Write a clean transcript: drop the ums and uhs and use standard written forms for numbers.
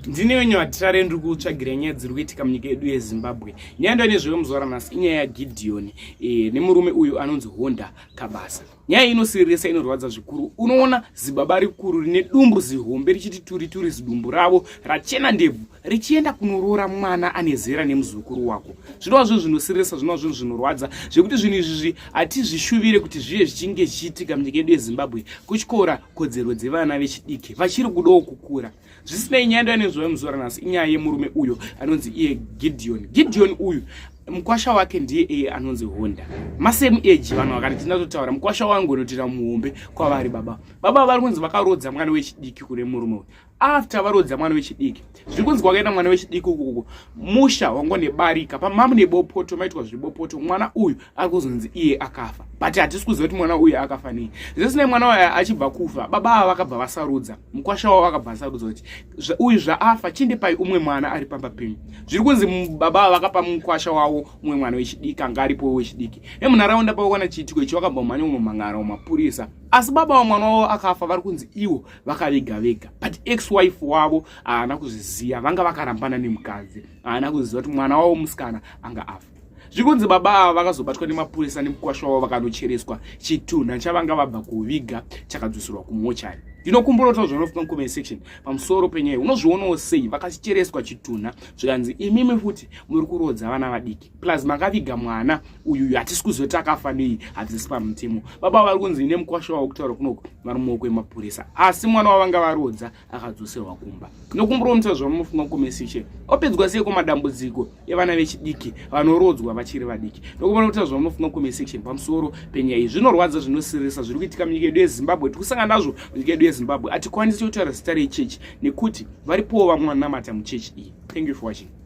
Ndine wenye watirare ndiri kutsvagira nyaya dziri kuitika munyika yedu yeZimbabwe. Nyaya ndo nezveyo muzora nhasi inyaya yaGideon nemurume uyu anonzi Honda Kabasa. Nyaya inosirisa, inorwadza zvikuru. Unoona zibaba rikuru rine dumbu zihombe richiti turi zidumbu ravo rachena ndebvu richienda kunorora mwana ane zera nemuzukuru wako. Zvinova zvinhu zvinosirisa, zvinova zvinhu zvinorwadza zvekuti zvinhu izvi hatizvishuvire kuti zvive zvichinge zvichiitika munyika yedu yeZimbabwe kutyora kodzero dzevana vechidiki vachiri kudawo kukura. Zvisinei, nyaya ndo nezveyo muzora nhasi inyaya yemurume uyo anonzi iye Gideon. Gideon uyu mukwasha wake ndiye anonzi Honda. Masame age vanhu vakati tindatotaura mukwasha wangu unotira muhombe kwavari baba. Baba vari kunzi vakarodza mwana wechidiki kune murume uyu. After varodza mwana wechidiki, zviri kunzi kwakaenda mwana wechidiki ukuku musha wangu nebarika pamamu nebopoto maitwa zvibopoto, mwana uyu ari kuzonzi iye akafa. But hatisi kuziva kuti mwana uyu akafa nei. Zvisinei, mwana uyu achibva kufa, baba ava vakabva vasarudza, mukwasha wavo vakabva vasarudza kuti uyu zvaafa chinde pai umwe mwana ari pamba penyu. Zviri kunzi baba ava vakapa mukwasha wavo umwe mwana wechidiki anga aripo wechidiki. Nemunharaunda pawana chiitiko ichi vakabva mumhanya mumangara mumapurisa. Asi baba wamwana wavo akafa, vari kunzi ivo vakaviga vega. But ex-wife wavo haana kuzviziva, vanga vakarambana nemukadzi, haana kuziva kuti mwana wavo musikana anga afa. Zvikunzi baba ava vakazobatwa nemapurisa nemukwasha wavo vakanochereswa chitunha chavanga vabva kuviga chakadzoserwa kumochari. Ndinokumbura kuti zvinofuka mucomment section pamusoro penyaya. Unozvionawo sei vakachereswa chitunha zvikanzi imimi futi muri kurodza vana vadiki plus makaviga mwana uyu hatisi kuzoti akafa nei, hatisi pamutemo. Baba vari kunzi nemukwasha wavo kutaura kunoko vari mumaoko emapurisa, asi mwana wavanga varodza akadzoserwa kumba. Ndinokumbura kuti zvinofuka mucomment section opedzwa seiko madambudziko evana vechidiki vanorodzwa vachiri vadiki. Ndinokumbura kuti zvinofuka mucomment section pamusoro penyaya iyi. Zvinorwadza, zvinosirisa, zviri kuitika munyika yedu yeZimbabwe. Tikusangana nazvo munyika yedu yeZimbabwe. Hatikwanisi kutaura zita rechechi nekuti varipowo vamwe vanamata muchechi iyi. Thank you for watching.